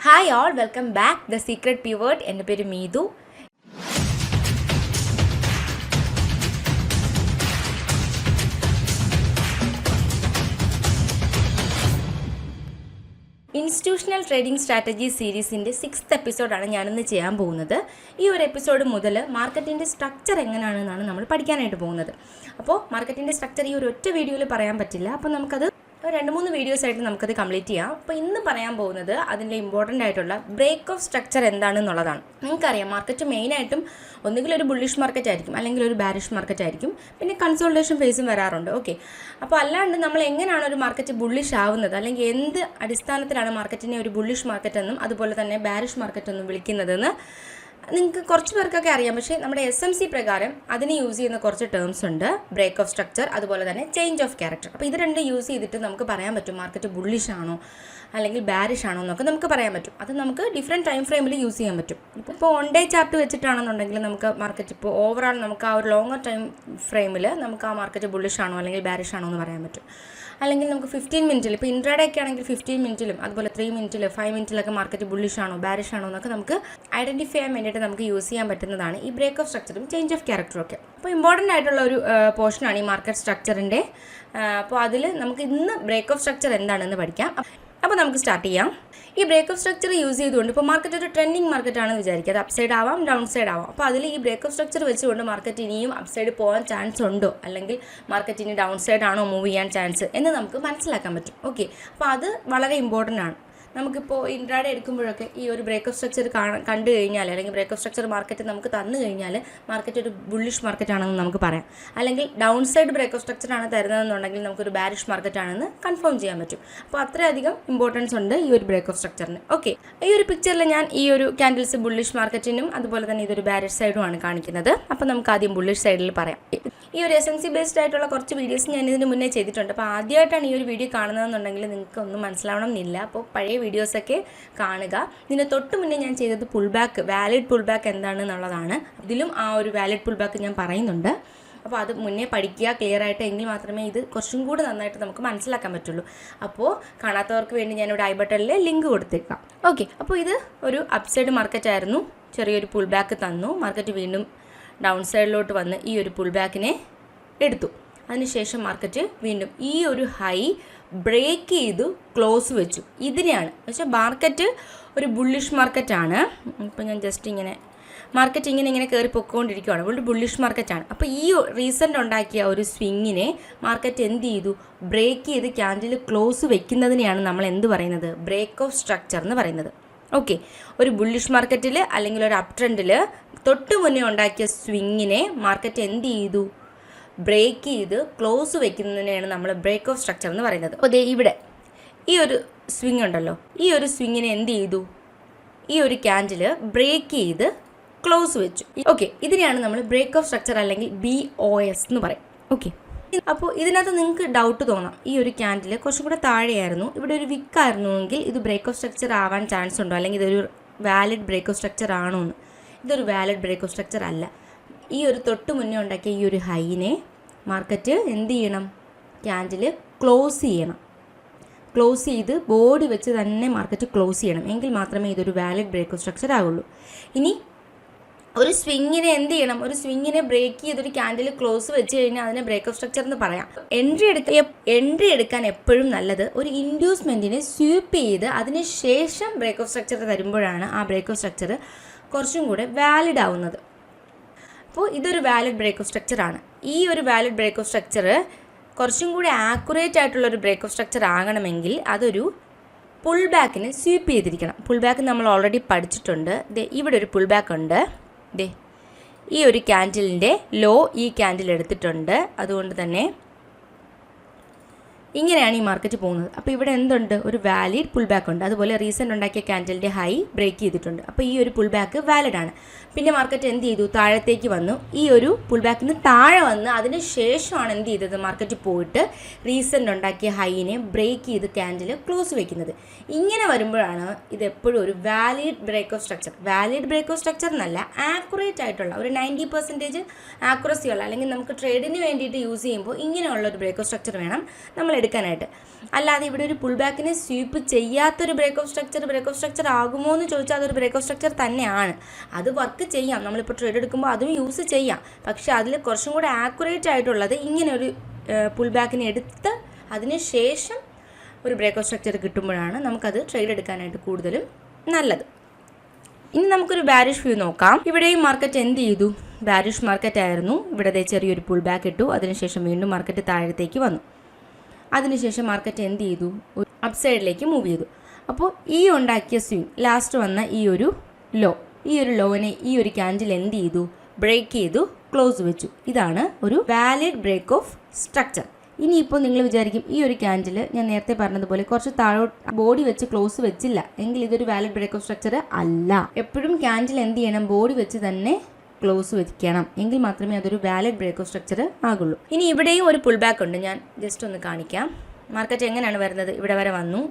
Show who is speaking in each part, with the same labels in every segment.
Speaker 1: Hi all, welcome back. The Secret Pivot. എൻ്റെ പേര് Meethu. Institutional trading strategy സീരീസിൻ്റെ 6th എപ്പിസോഡാണ് ഞാനിന്ന് ചെയ്യാൻ പോകുന്നത്. ഈ ഒരു എപ്പിസോഡ് മുതൽ മാർക്കറ്റിൻ്റെ സ്ട്രക്ചർ എങ്ങനെയാണെന്നാണ് നമ്മൾ പഠിക്കാനായിട്ട് പോകുന്നത്. അപ്പോൾ മാർക്കറ്റിൻ്റെ സ്ട്രക്ചർ ഈ ഒരു ഒറ്റ വീഡിയോയിൽ പറയാൻ പറ്റില്ല. അപ്പോൾ നമുക്കത് 2-3 വീഡിയോസ് ആയിട്ട് നമുക്കത് കംപ്ലീറ്റ് ചെയ്യാം. അപ്പോൾ ഇന്ന് പറയാൻ പോകുന്നത് അതിൻ്റെ ഇമ്പോർട്ടൻ്റ് ആയിട്ടുള്ള ബ്രേക്ക് ഓഫ് സ്ട്രക്ചർ എന്താണെന്നുള്ളതാണ്. നിങ്ങൾക്കറിയാം, മാർക്കറ്റ് മെയിനായിട്ടും ഒന്നുകിൽ ഒരു ബുള്ളിഷ് മാർക്കറ്റ് ആയിരിക്കും, അല്ലെങ്കിൽ ഒരു ബാരിഷ് മാർക്കറ്റ് ആയിരിക്കും, പിന്നെ കൺസോൾട്ടേഷൻ ഫേസും വരാറുണ്ട്. ഓക്കെ, അപ്പോൾ അല്ലാണ്ട് നമ്മൾ എങ്ങനെയാണ് ഒരു മാർക്കറ്റ് ബുള്ളിഷ് ആവുന്നത്, അല്ലെങ്കിൽ എന്ത് അടിസ്ഥാനത്തിലാണ് മാർക്കറ്റിനെ ഒരു ബുള്ളിഷ് മാർക്കറ്റ് എന്നും അതുപോലെ തന്നെ ബാരിഷ് മാർക്കറ്റ് എന്നും വിളിക്കുന്നതെന്ന് നിങ്ങൾക്ക് കുറച്ച് പേർക്കൊക്കെ അറിയാം. പക്ഷേ നമ്മുടെ SMC പ്രകാരം അതിന് യൂസ് ചെയ്യുന്ന കുറച്ച് ടേംസ് ഉണ്ട്. ബ്രേക്ക് ഓഫ് സ്ട്രക്ചർ, അതുപോലെ തന്നെ ചേഞ്ച് ഓഫ് ക്യാരക്ടർ. അപ്പോൾ ഇത് രണ്ടും യൂസ് ചെയ്തിട്ട് നമുക്ക് പറയാൻ പറ്റും മാർക്കറ്റ് ബുള്ളിഷ് ആണോ അല്ലെങ്കിൽ ബാരിഷ് ആണോ എന്നൊക്കെ നമുക്ക് പറയാൻ പറ്റും. അത് നമുക്ക് ഡിഫറെൻറ്റ് ടൈം ഫ്രെയിമിൽ യൂസ് ചെയ്യാൻ പറ്റും. ഇപ്പോൾ 1 ഡേ ചാർട്ട് വെച്ചിട്ടാണെന്നുണ്ടെങ്കിൽ നമുക്ക് മാർക്കറ്റ് ഇപ്പോൾ ഓവറാൾ നമുക്ക് ആ ഒരു ലോങ്ങർ ടൈം ഫ്രെയിമിൽ നമുക്ക് ആ മാർക്കറ്റ് ബുള്ളിഷ് ആണോ അല്ലെങ്കിൽ ബാരിഷ് ആണോ എന്ന് പറയാൻ പറ്റും. അല്ലെങ്കിൽ നമുക്ക് 15 മിനിറ്റിൽ, ഇപ്പോൾ ഇൻട്രാഡേ ഒക്കെ ആണെങ്കിൽ 15 മിനിറ്റിലും അതുപോലെ 3 മിനിറ്റിൽ 5 മിനിറ്റിലൊക്കെ മാർക്കറ്റ് ബുള്ളിഷ് ആണോ ബാരിഷ് ആണോ എന്നൊക്കെ നമുക്ക് ഐഡൻറ്റിഫൈ ചെയ്യാൻ വേണ്ടിയിട്ട് നമുക്ക് യൂസ് ചെയ്യാൻ പറ്റുന്നതാണ് ഈ ബ്രേക്ക് ഓഫ് സ്ട്രക്ചറും ചേഞ്ച് ഓഫ് ക്യാരക്ടറും ഒക്കെ. അപ്പോൾ ഇമ്പോർട്ടൻ്റ് ആയിട്ടുള്ള ഒരു പോർഷനാണ് ഈ മാർക്കറ്റ് സ്ട്രക്ചറിൻ്റെ. അപ്പോൾ അതിൽ നമുക്ക് ഇന്ന് ബ്രേക്ക് ഓഫ് സ്ട്രക്ചർ എന്താണെന്ന് പഠിക്കാം. അപ്പോൾ നമുക്ക് സ്റ്റാർട്ട് ചെയ്യാം. ഈ ബ്രേക്ക് ഓഫ് സ്ട്രക്ചർ യൂസ് ചെയ്തുകൊണ്ട് ഇപ്പോൾ മാർക്കറ്റ് ഒരു ട്രെൻഡിങ് മാർക്കറ്റ് ആണെന്ന് വിചാരിക്കുക. അത് അപ്സൈഡ് ആവാം, ഡൗൺ സൈഡ് ആവാം. അപ്പോൾ അതിൽ ഈ ബ്രേക്ക് ഓഫ് സ്ട്രക്ചർ വെച്ചുകൊണ്ട് മാർക്കറ്റ് ഇനിയും അപ്സൈഡ് പോകാൻ ചാൻസ് ഉണ്ടോ, അല്ലെങ്കിൽ മാർക്കറ്റ് ഇനി ഡൗൺ സൈഡ് ആണോ മൂവ് ചെയ്യാൻ ചാൻസ് എന്ന് നമുക്ക് മനസ്സിലാക്കാൻ പറ്റും. ഓക്കെ, അപ്പോൾ അത് വളരെ ഇമ്പോർട്ടൻ്റ് ആണ്. നമുക്കിപ്പോൾ ഇൻട്രാഡേ എടുക്കുമ്പോഴൊക്കെ ഈ ഒരു ബ്രേക്ക് ഓഫ് സ്ട്രക്ചർ കണ്ടു കഴിഞ്ഞാൽ, അല്ലെങ്കിൽ ബ്രേക്ക് ഓഫ് സ്ട്രക്ചർ മാർക്കറ്റ് നമുക്ക് തന്നു കഴിഞ്ഞാൽ മാർക്കറ്റ് ഒരു ബുള്ളിഷ് മാർക്കറ്റ് ആണെന്ന് നമുക്ക് പറയാം. അല്ലെങ്കിൽ downside break of structure ആണ് തരുന്നതെന്നുണ്ടെങ്കിൽ നമുക്കൊരു ബാരിഷ് മാർക്കറ്റ് ആണെന്ന് കൺഫേം ചെയ്യാൻ പറ്റും. അപ്പോൾ അത്രയധികം ഇമ്പോർട്ടൻസ് ഉണ്ട് ഈ ഒരു ബ്രേക്ക് ഓഫ് സ്ട്രക്ചറിന്. ഓക്കെ, ഈ ഒരു പിക്ചറിൽ ഞാൻ ഈ ഒരു ക്യാൻഡിൽസ് ബുള്ളിഷ് മാർക്കറ്റിനും അതുപോലെ തന്നെ ഇതൊരു ബാരിഷ് സൈഡുമാണ് കാണിക്കുന്നത്. അപ്പോൾ നമുക്ക് ആദ്യം ബുള്ളിഷ് സൈഡിൽ പറയാം. ഈ ഒരു SMC ബേസ്ഡ് ആയിട്ടുള്ള കുറച്ച് വീഡിയോസ് ഞാൻ ഇതിന് മുന്നേ ചെയ്തിട്ടുണ്ട്. അപ്പോൾ ആദ്യമായിട്ടാണ് ഈ ഒരു വീഡിയോ കാണുന്നതെന്നുണ്ടെങ്കിൽ നിങ്ങൾക്ക് ഒന്നും മനസ്സിലാവണം എന്നില്ല. അപ്പോൾ പഴയ വീഡിയോസൊക്കെ കാണുക. ഇതിന് തൊട്ട് മുന്നേ ഞാൻ ചെയ്തത് pull back, valid pull back എന്താണെന്നുള്ളതാണ്. ഇതിലും ആ ഒരു വാലിഡ് പുൾ ബാക്ക് ഞാൻ പറയുന്നുണ്ട്. അപ്പോൾ അത് മുന്നേ പഠിക്കുക ക്ലിയർ ആയിട്ട്, എങ്കിൽ മാത്രമേ ഇത് കുറച്ചും കൂടി നന്നായിട്ട് നമുക്ക് മനസ്സിലാക്കാൻ പറ്റുള്ളൂ. അപ്പോൾ കാണാത്തവർക്ക് വേണ്ടി ഞാനിവിടെ ഐ ബട്ടണിൽ ലിങ്ക് കൊടുത്തേക്കാം. ഓക്കെ, അപ്പോൾ ഇത് ഒരു അപ്സൈഡ് മാർക്കറ്റ് ആയിരുന്നു. ചെറിയൊരു പുൾ ബാക്ക് തന്നു, മാർക്കറ്റ് വീണ്ടും ഡൗൺ സൈഡിലോട്ട് വന്ന് ഈ ഒരു പുൾ ബാക്കിനെ എടുത്തു. അതിനുശേഷം മാർക്കറ്റ് വീണ്ടും ഈ ഒരു ഹൈ ബ്രേക്ക് ചെയ്തു ക്ലോസ് വെച്ചു. ഇതിനെയാണ് പക്ഷേ മാർക്കറ്റ് ഒരു ബുള്ളിഷ് മാർക്കറ്റാണ്. ഇപ്പോൾ ഞാൻ ജസ്റ്റ് ഇങ്ങനെ മാർക്കറ്റ് ഇങ്ങനെ കയറി പൊയ്ക്കൊണ്ടിരിക്കുകയാണ്. ഒരു ബുള്ളിഷ് മാർക്കറ്റാണ്. അപ്പോൾ ഈ റീസെൻ്റ് ഉണ്ടാക്കിയ ഒരു സ്വിങ്ങിനെ മാർക്കറ്റ് എന്ത് ചെയ്തു, ബ്രേക്ക് ചെയ്ത് ക്യാൻഡിൽ ക്ലോസ് വെക്കുന്നതിനെയാണ് നമ്മൾ എന്ത് പറയുന്നത്, ബ്രേക്ക് ഓഫ് സ്ട്രക്ചർ എന്ന് പറയുന്നത്. ഓക്കെ, ഒരു ബുള്ളിഷ് മാർക്കറ്റിൽ അല്ലെങ്കിൽ ഒരു അപ് ട്രെൻഡിൽ തൊട്ട് മുന്നേ ഉണ്ടാക്കിയ സ്വിങ്ങിനെ മാർക്കറ്റ് എന്ത് ചെയ്തു, ബ്രേക്ക് ചെയ്ത് ക്ലോസ് വെക്കുന്നതിനെയാണ് നമ്മൾ ബ്രേക്ക് ഓഫ് സ്ട്രക്ചർ എന്ന് പറയുന്നത്. അപ്പോൾ ഇവിടെ ഈ ഒരു സ്വിങ് ഉണ്ടല്ലോ, ഈ ഒരു സ്വിങ്ങിനെ എന്ത് ചെയ്തു, ഈ ഒരു ക്യാൻഡിൽ ബ്രേക്ക് ചെയ്ത് ക്ലോസ് വെച്ചു. ഓക്കെ, ഇതിനെയാണ് നമ്മൾ ബ്രേക്ക് ഓഫ് സ്ട്രക്ചർ അല്ലെങ്കിൽ BOS എന്ന് പറയും. ഓക്കെ, അപ്പോൾ ഇതിനകത്ത് നിങ്ങൾക്ക് ഡൗട്ട് തോന്നാം, ഈ ഒരു ക്യാൻഡിൽ കുറച്ചും കൂടെ താഴെയായിരുന്നു, ഇവിടെ ഒരു വിക്കായിരുന്നുവെങ്കിൽ ഇത് ബ്രേക്ക് ഓഫ് സ്ട്രക്ചർ ആവാൻ ചാൻസ് ഉണ്ടോ, അല്ലെങ്കിൽ ഇതൊരു വാലിഡ് ബ്രേക്ക് ഓഫ് സ്ട്രക്ചർ ആണോ എന്ന്. ഇതൊരു വാലിഡ് ബ്രേക്ക് ഓഫ് സ്ട്രക്ചർ അല്ല. ഈ ഒരു തൊട്ട് മുന്നേ ഉണ്ടാക്കിയ ഈ ഒരു ഹൈനെ മാർക്കറ്റ് എന്ത് ചെയ്യണം, ക്യാൻഡിൽ ക്ലോസ് ചെയ്യണം. ക്ലോസ് ചെയ്ത് ബോഡി വെച്ച് തന്നെ മാർക്കറ്റ് ക്ലോസ് ചെയ്യണം, എങ്കിൽ മാത്രമേ ഇതൊരു വാലിഡ് ബ്രേക്ക് ഓഫ് സ്ട്രക്ചർ ആകുള്ളൂ. ഇനി ഒരു സ്വിങ്ങിനെ എന്ത് ചെയ്യണം, ഒരു സ്വിങ്ങിനെ ബ്രേക്ക് ചെയ്തൊരു ക്യാൻഡിൽ ക്ലോസ് വെച്ച് കഴിഞ്ഞാൽ അതിനെ ബ്രേക്ക് ഓഫ് സ്ട്രക്ചർ എന്ന് പറയാം. എൻട്രി എടുക്കാൻ എപ്പോഴും നല്ലത് ഒരു ഇൻഡ്യൂസ്മെൻറ്റിനെ സ്വീപ്പ് ചെയ്ത് അതിന് ശേഷം ബ്രേക്ക് ഓഫ് സ്ട്രക്ചർ തരുമ്പോഴാണ് ആ ബ്രേക്ക് ഓഫ് സ്ട്രക്ചർ കുറച്ചും കൂടെ വാലിഡ് ആവുന്നത്. അപ്പോൾ ഇതൊരു വാലിഡ് ബ്രേക്ക് ഓഫ് സ്ട്രക്ചറാണ്. ഈ ഒരു വാലിഡ് ബ്രേക്ക് ഓഫ് സ്ട്രക്ചർ കുറച്ചും കൂടി ആക്യുറേറ്റ് ആയിട്ടുള്ളൊരു ബ്രേക്ക് ഓഫ് സ്ട്രക്ചർ ആകണമെങ്കിൽ അതൊരു പുൾ ബാക്കിന് സ്വീപ്പ് ചെയ്തിരിക്കണം. പുൾ ബാക്ക് നമ്മൾ ഓൾറെഡി പഠിച്ചിട്ടുണ്ട്. ഇവിടെ ഒരു പുൾ ബാക്ക് ഉണ്ട്. ഈ ഒരു ക്യാൻഡിലിൻ്റെ ലോ ഈ ക്യാൻഡിൽ എടുത്തിട്ടുണ്ട്. അതുകൊണ്ട് തന്നെ ഇങ്ങനെയാണ് ഈ മാർക്കറ്റ് പോകുന്നത്. അപ്പോൾ ഇവിടെ എന്തുണ്ട്, ഒരു വാലിഡ് പുൾ ബാക്ക് ഉണ്ട്. അതുപോലെ റീസെൻ്റ് ഉണ്ടാക്കിയ ക്യാൻഡിലിൻ്റെ ഹൈ ബ്രേക്ക് ചെയ്തിട്ടുണ്ട്. അപ്പോൾ ഈ ഒരു പുൾ ബാക്ക് വാലിഡ് ആണ്. പിന്നെ മാർക്കറ്റ് എന്ത് ചെയ്തു, താഴത്തേക്ക് വന്നു. ഈ ഒരു പുൾ ബാക്കിന് താഴെ വന്ന് അതിന് ശേഷമാണ് എന്ത് ചെയ്തത്, മാർക്കറ്റ് പോയിട്ട് റീസെൻ്റ് ഉണ്ടാക്കിയ ഹൈനെ ബ്രേക്ക് ചെയ്ത് ക്യാൻഡിൽ ക്ലോസ് വയ്ക്കുന്നത്. ഇങ്ങനെ വരുമ്പോഴാണ് ഇത് എപ്പോഴും ഒരു valid break of structure. Valid break of structure എന്നല്ല, ആക്യുറേറ്റ് ആയിട്ടുള്ള ഒരു 90% ആക്യുറസി ഉള്ള, അല്ലെങ്കിൽ നമുക്ക് ട്രേഡിന് വേണ്ടിയിട്ട് യൂസ് ചെയ്യുമ്പോൾ ഇങ്ങനെയുള്ള ഒരു ബ്രേക്ക് ഓഫ് സ്ട്രക്ചർ വേണം നമ്മൾ എടുക്കാനായിട്ട്. അല്ലാതെ ഇവിടെ ഒരു പുൾ ബാക്കിനെ സ്വീപ്പ് ചെയ്യാത്തൊരു ബ്രേക്ക് ഓഫ് സ്ട്രക്ചർ ആകുമോ എന്ന് ചോദിച്ചാൽ അതൊരു ബ്രേക്ക് ഓഫ് സ്ട്രക്ചർ തന്നെയാണ്. അത് വർക്ക് ചെയ്യാം, നമ്മളിപ്പോൾ ട്രേഡ് എടുക്കുമ്പോൾ അതും യൂസ് ചെയ്യാം. പക്ഷേ അതിൽ കുറച്ചും കൂടെ ആക്യുറേറ്റ് ആയിട്ടുള്ളത് ഇങ്ങനെ ഒരു പുൾ ബാക്കിനെ എടുത്ത് അതിന് ശേഷം ഒരു ബ്രേക്ക് ഓഫ് സ്ട്രക്ചർ കിട്ടുമ്പോഴാണ് നമുക്കത് ട്രേഡ് എടുക്കാനായിട്ട് കൂടുതലും നല്ലത്. ഇനി നമുക്കൊരു ബാരിഷ് വ്യൂ നോക്കാം. ഇവിടെയും മാർക്കറ്റ് എന്ത് ചെയ്തു? ബാരിഷ് മാർക്കറ്റ് ആയിരുന്നു. ഇവിടെ ചെറിയൊരു പുൾ ബാക്ക് ഇട്ടു, അതിനുശേഷം വീണ്ടും മാർക്കറ്റ് താഴത്തേക്ക് വന്നു. അതിനുശേഷം മാർക്കറ്റ് എന്ത് ചെയ്തു? ഒരു അപ്സൈഡിലേക്ക് മൂവ് ചെയ്തു. അപ്പോൾ ഈ ഉണ്ടാക്കിയ സ്വിങ് ലാസ്റ്റ് വന്ന ഈ ഒരു ലോനെ ഈ ഒരു ക്യാൻഡിൽ എന്ത് ചെയ്തു? ബ്രേക്ക് ചെയ്തു, ക്ലോസ് വെച്ചു. ഇതാണ് ഒരു വാലിഡ് ബ്രേക്ക് ഓഫ് സ്ട്രക്ചർ. ഇനിയിപ്പോൾ നിങ്ങൾ വിചാരിക്കും ഈ ഒരു ക്യാൻഡിൽ ഞാൻ നേരത്തെ പറഞ്ഞതുപോലെ കുറച്ച് താഴോട്ട് ബോഡി വെച്ച് ക്ലോസ് വെച്ചില്ല എങ്കിൽ ഇതൊരു വാലിഡ് ബ്രേക്ക് ഓഫ് സ്ട്രക്ചർ അല്ല. എപ്പോഴും ക്യാൻഡിൽ എന്ത് ചെയ്യണം? ബോഡി വെച്ച് തന്നെ ക്ലോസ് വെക്കണം, എങ്കിൽ മാത്രമേ അതൊരു വാലിഡ് ബ്രേക്ക് ഓഫ് സ്ട്രക്ചർ ആകുള്ളൂ. ഇനി ഇവിടെയും ഒരു പുൾ ബാക്ക് ഉണ്ട്, ഞാൻ ജസ്റ്റ് ഒന്ന് കാണിക്കാം. മാർക്കറ്റ് എങ്ങനെയാണ് വരുന്നത്? ഇവിടെ വരെ വന്നു.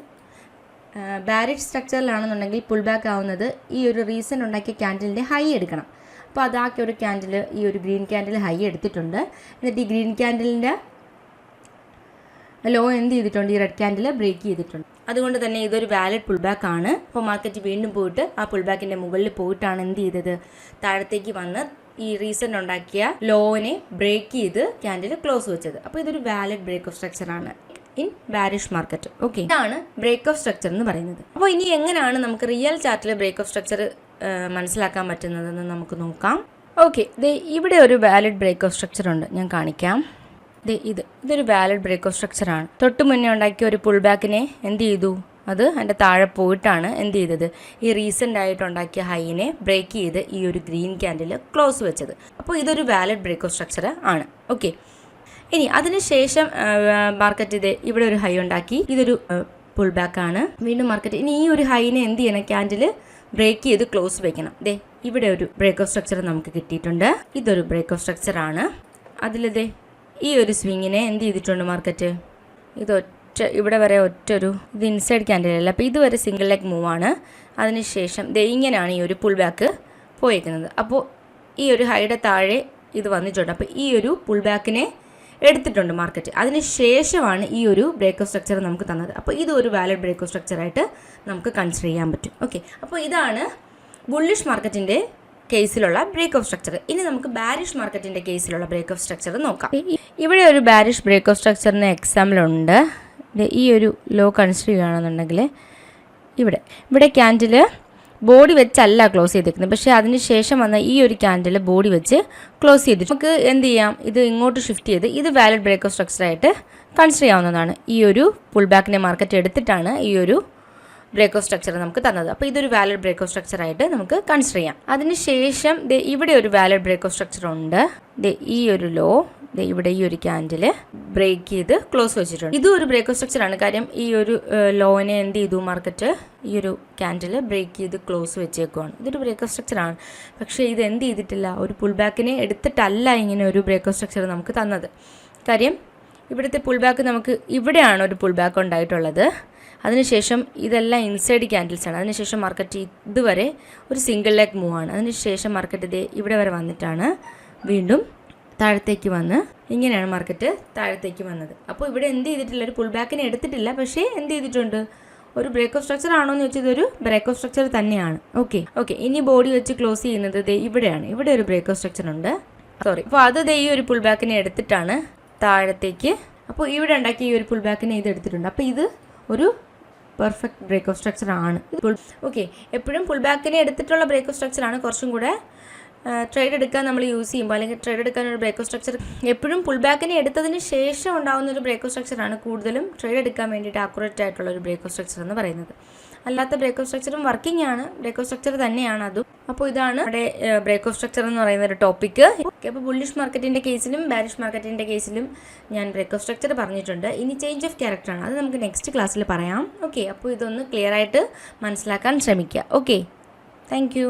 Speaker 1: ബാരിഷ് സ്ട്രക്ചറിലാണെന്നുണ്ടെങ്കിൽ പുൾ ബാക്ക് ആവുന്നത് ഈ ഒരു റീസെൻ്റ് ഉണ്ടാക്കിയ ക്യാൻഡിലിൻ്റെ ഹൈ എടുക്കണം. അപ്പോൾ അതാക്കിയ ഒരു ക്യാൻഡിൽ, ഈ ഒരു ഗ്രീൻ ക്യാൻഡിൽ ഹൈ എടുത്തിട്ടുണ്ട്. എന്നിട്ട് ഈ ഗ്രീൻ ക്യാൻഡിലിൻ്റെ ലോ എന്ത് ചെയ്തിട്ടുണ്ട്? ഈ റെഡ് ക്യാൻഡിൽ ബ്രേക്ക് ചെയ്തിട്ടുണ്ട്. അതുകൊണ്ട് തന്നെ ഇതൊരു വാലിഡ് പുൾ ബാക്ക് ആണ്. അപ്പോൾ മാർക്കറ്റ് വീണ്ടും പോയിട്ട് ആ പുൾ ബാക്കിൻ്റെ മുകളിൽ പോയിട്ടാണ് എന്ത് ചെയ്തത്? താഴത്തേക്ക് വന്ന് ഈ റീസെൻ്റ് ഉണ്ടാക്കിയ ലോനെ ബ്രേക്ക് ചെയ്ത് ക്യാൻഡിൽ ക്ലോസ് വെച്ചത്. അപ്പോൾ ഇതൊരു വാലിഡ് ബ്രേക്ക് ഓഫ് സ്ട്രക്ചർ ആണ് ഇൻ ബാരിഷ് മാർക്കറ്റ്. ഓക്കെ, ഇതാണ് ബ്രേക്ക് ഓഫ് സ്ട്രക്ചർ എന്ന് പറയുന്നത്. അപ്പോൾ ഇനി എങ്ങനെയാണ് നമുക്ക് റിയൽ ചാർട്ടിൽ ബ്രേക്ക് ഓഫ് സ്ട്രക്ചർ മനസ്സിലാക്കാൻ പറ്റുന്നതെന്ന് നമുക്ക് നോക്കാം. ഓക്കെ, ഇവിടെ ഒരു വാലിഡ് ബ്രേക്ക് ഓഫ് സ്ട്രക്ചർ ഉണ്ട്, ഞാൻ കാണിക്കാം. ഇതൊരു വാലിഡ് ബ്രേക്ക് ഓഫ് സ്ട്രക്ചറാണ്. തൊട്ട് മുന്നേ ഉണ്ടാക്കിയ ഒരു പുൾ ബാക്കിനെ എന്ത് ചെയ്തു? അത് അതിൻ്റെ താഴെ പോയിട്ടാണ് എന്ത് ചെയ്തത്? ഈ റീസെൻ്റ് ആയിട്ട് ഉണ്ടാക്കിയ ഹൈനെ ബ്രേക്ക് ചെയ്ത് ഈ ഒരു ഗ്രീൻ ക്യാൻഡിൽ ക്ലോസ് വെച്ചത്. അപ്പോൾ ഇതൊരു വാലിഡ് ബ്രേക്ക് ഓഫ് സ്ട്രക്ചർ ആണ്. ഓക്കെ, ഇനി അതിനുശേഷം മാർക്കറ്റ് ഇവിടെ ഒരു ഹൈ ഉണ്ടാക്കി, ഇതൊരു പുൾ ബാക്ക് ആണ്. വീണ്ടും മാർക്കറ്റ് ഇനി ഈ ഒരു ഹൈനെ എന്ത് ചെയ്യണം? ക്യാൻഡിൽ ബ്രേക്ക് ചെയ്ത് ക്ലോസ് വെക്കണം. ഇവിടെ ഒരു ബ്രേക്ക് ഓഫ് സ്ട്രക്ചർ നമുക്ക് കിട്ടിയിട്ടുണ്ട്. ഇതൊരു ബ്രേക്ക് ഓഫ് സ്ട്രക്ചർ ആണ്. അതിൽ ഈ ഒരു സ്വിങ്ങിനെ എന്ത് ചെയ്തിട്ടുണ്ട് മാർക്കറ്റ്? ഇവിടെ വരെ ഇത് ഇൻസൈഡ് ക്യാൻഡിൽ അല്ല, അപ്പോൾ ഇതുവരെ സിംഗിൾ ലെഗ് മൂവാണ്. അതിനുശേഷം ഇങ്ങനെയാണ് ഈ ഒരു പുൾ ബാക്ക് പോയേക്കുന്നത്. അപ്പോൾ ഈ ഒരു ഹൈയുടെ താഴെ ഇത് വന്നിട്ടുണ്ട്. അപ്പോൾ ഈ ഒരു പുൾ ബാക്കിനെ എടുത്തിട്ടുണ്ട് മാർക്കറ്റ്. അതിന് ശേഷമാണ് ഈ ഒരു ബ്രേക്ക് ഓഫ് സ്ട്രക്ചർ നമുക്ക് തന്നത്. അപ്പോൾ ഇത് ഒരു വാലിഡ് ബ്രേക്ക് ഓഫ് സ്ട്രക്ചറായിട്ട് നമുക്ക് കൺസിഡർ ചെയ്യാൻ പറ്റും. ഓക്കെ, അപ്പോൾ ഇതാണ് ബുള്ളിഷ് മാർക്കറ്റിൻ്റെ കേസിലുള്ള ബ്രേക്ക് ഓഫ് സ്ട്രക്ചർ. ഇനി നമുക്ക് ബാരിഷ് മാർക്കറ്റിൻ്റെ കേസിലുള്ള ബ്രേക്ക് ഓഫ് സ്ട്രക്ചർ നോക്കാം. ഇവിടെ ഒരു ബാരിഷ് ബ്രേക്ക് ഓഫ് സ്ട്രക്ചറിന് എക്സാമ്പിൾ ഉണ്ട്. ഈ ഒരു ലോ കൺസിഡർ ചെയ്യുകയാണെന്നുണ്ടെങ്കിൽ ഇവിടെ ക്യാൻഡിൽ ബോഡി വെച്ചല്ല ക്ലോസ് ചെയ്തിരിക്കുന്നത്, പക്ഷേ അതിന് ശേഷം വന്ന ഈ ഒരു ക്യാൻഡിൽ ബോഡി വെച്ച് ക്ലോസ് ചെയ്തിട്ട് നമുക്ക് എന്ത് ചെയ്യാം? ഇത് ഇങ്ങോട്ട് ഷിഫ്റ്റ് ചെയ്ത് ഇത് വാലിഡ് ബ്രേക്ക് ഓഫ് സ്ട്രക്ചറായിട്ട് കൺസിഡർ ചെയ്യാവുന്നതാണ്. ഈ ഒരു പുൾ ബാക്കിനെ മാർക്കറ്റ് എടുത്തിട്ടാണ് ഈ ഒരു ബ്രേക്ക് ഓഫ് സ്ട്രക്ചർ നമുക്ക് തന്നത്. അപ്പോൾ ഇതൊരു വാലിഡ് ബ്രേക്ക് ഓഫ് സ്ട്രക്ചറായിട്ട് നമുക്ക് കൺസിഡർ ചെയ്യാം. അതിനുശേഷം ഇവിടെ ഒരു വാലിഡ് ബ്രേക്ക് ഓഫ് സ്ട്രക്ചർ ഉണ്ട്. ഈ ഒരു ലോ ഇവിടെ ഈ ഒരു ക്യാൻഡിൽ ബ്രേക്ക് ചെയ്ത് ക്ലോസ് വെച്ചിട്ടുണ്ട്. ഇതും ഒരു ബ്രേക്ക് ഓഫ് സ്ട്രക്ചറാണ്. കാര്യം ഈ ഒരു ലോനെ എന്ത് ചെയ്തു? മാർക്കറ്റ് ഈ ഒരു ക്യാൻഡിൽ ബ്രേക്ക് ചെയ്ത് ക്ലോസ് വെച്ചേക്കുവാണ്. ഇതൊരു ബ്രേക്ക് ഓഫ് സ്ട്രക്ചറാണ്. പക്ഷേ ഇത് എന്ത് ചെയ്തിട്ടില്ല? ഒരു പുൾ ബാക്കിനെ എടുത്തിട്ടല്ല ഇങ്ങനെ ഒരു ബ്രേക്ക് ഓഫ് സ്ട്രക്ചർ നമുക്ക് തന്നത്. കാര്യം ഇവിടുത്തെ പുൾ ബാക്ക് നമുക്ക് ഇവിടെയാണ് ഒരു പുൾ ബാക്ക് ഉണ്ടായിട്ടുള്ളത്. അതിനുശേഷം ഇതെല്ലാം ഇൻസൈഡ് ക്യാൻഡിൽസ് ആണ്. അതിനുശേഷം മാർക്കറ്റ് ഇതുവരെ ഒരു സിംഗിൾ ലെഗ് മൂവ് ആണ്. അതിനുശേഷം മാർക്കറ്റ് ഇവിടെ വരെ വന്നിട്ടാണ് വീണ്ടും താഴത്തേക്ക് വന്ന് ഇങ്ങനെയാണ് മാർക്കറ്റ് താഴത്തേക്ക് വന്നത്. അപ്പോൾ ഇവിടെ എന്ത് ചെയ്തിട്ടില്ല? ഒരു പുൾ ബാക്കിനെ എടുത്തിട്ടില്ല, പക്ഷേ എന്ത് ചെയ്തിട്ടുണ്ട്? ഒരു ബ്രേക്ക് ഓഫ് സ്ട്രക്ചർ ആണോ എന്ന് വെച്ചാൽ ഇതൊരു ബ്രേക്ക് ഓഫ് സ്ട്രക്ചർ തന്നെയാണ്. ഓക്കെ, ഇനി ബോഡി വെച്ച് ക്ലോസ് ചെയ്യുന്നത് ഇവിടെയാണ്. ഇവിടെ ഒരു ബ്രേക്ക് ഓഫ് സ്ട്രക്ചർ ഉണ്ട്. അപ്പോൾ അത് ഈ ഒരു പുൾ ബാക്കിനെ എടുത്തിട്ടാണ് താഴത്തേക്ക്. അപ്പോൾ ഇവിടെ ഉണ്ടാക്കി ഈ ഒരു പുൾ ബാക്കിനെ ഇത് എടുത്തിട്ടുണ്ട്. അപ്പോൾ ഇത് ഒരു പെർഫെക്റ്റ് ബ്രേക്ക് ഓഫ് സ്ട്രക്ചർ ആണ്. ഓക്കെ, എപ്പോഴും പുൾ ബാക്കിനെ എടുത്തിട്ടുള്ള ബ്രേക്ക് ഓഫ് സ്ട്രക്ചർ ആണ് കുറച്ചും കൂടെ ട്രേഡ് എടുക്കാൻ നമ്മൾ യൂസ് ചെയ്യുമ്പോൾ, അല്ലെങ്കിൽ ട്രേഡ് എടുക്കാൻ ഒരു ബ്രേക്ക് ഓഫ് സ്ട്രക്ചർ എപ്പോഴും പുൾ ബാക്കിനെ എടുത്തതിന് ശേഷം ഉണ്ടാകുന്ന ഒരു ബ്രേക്ക് ഓഫ് സ്ട്രക്ചറാണ് കൂടുതലും ട്രേഡ് എടുക്കാൻ വേണ്ടിയിട്ട് ആക്യുറേറ്റ് ആയിട്ടുള്ള ഒരു ബ്രേക്ക് ഓഫ് സ്ട്രക്ചർ എന്ന് പറയുന്നത്. അല്ലാത്ത ബ്രേക്ക് ഓഫ് സ്ട്രക്ചറും വർക്കിംഗ് ആണ്, ബ്രേക്ക് ഓഫ് സ്ട്രക്ചർ തന്നെയാണ് അതും. അപ്പോൾ ഇതാണ് നമ്മുടെ ബ്രേക്ക് ഓഫ് സ്ട്രക്ചർ എന്ന് പറയുന്ന ഒരു ടോപ്പിക്ക്. അപ്പോൾ ബുള്ളിഷ് മാർക്കറ്റിൻ്റെ കേസിലും ബാരിഷ് മാർക്കറ്റിൻ്റെ കേസിലും ഞാൻ ബ്രേക്ക് ഓഫ് സ്ട്രക്ചർ പറഞ്ഞിട്ടുണ്ട്. ഇനി ചേഞ്ച് ഓഫ് ക്യാരക്ടറാണ്, അത് നമുക്ക് നെക്സ്റ്റ് ക്ലാസ്സിൽ പറയാം. ഓക്കെ, അപ്പോൾ ഇതൊന്ന് ക്ലിയർ ആയിട്ട് മനസ്സിലാക്കാൻ ശ്രമിക്കുക. Okay, thank you.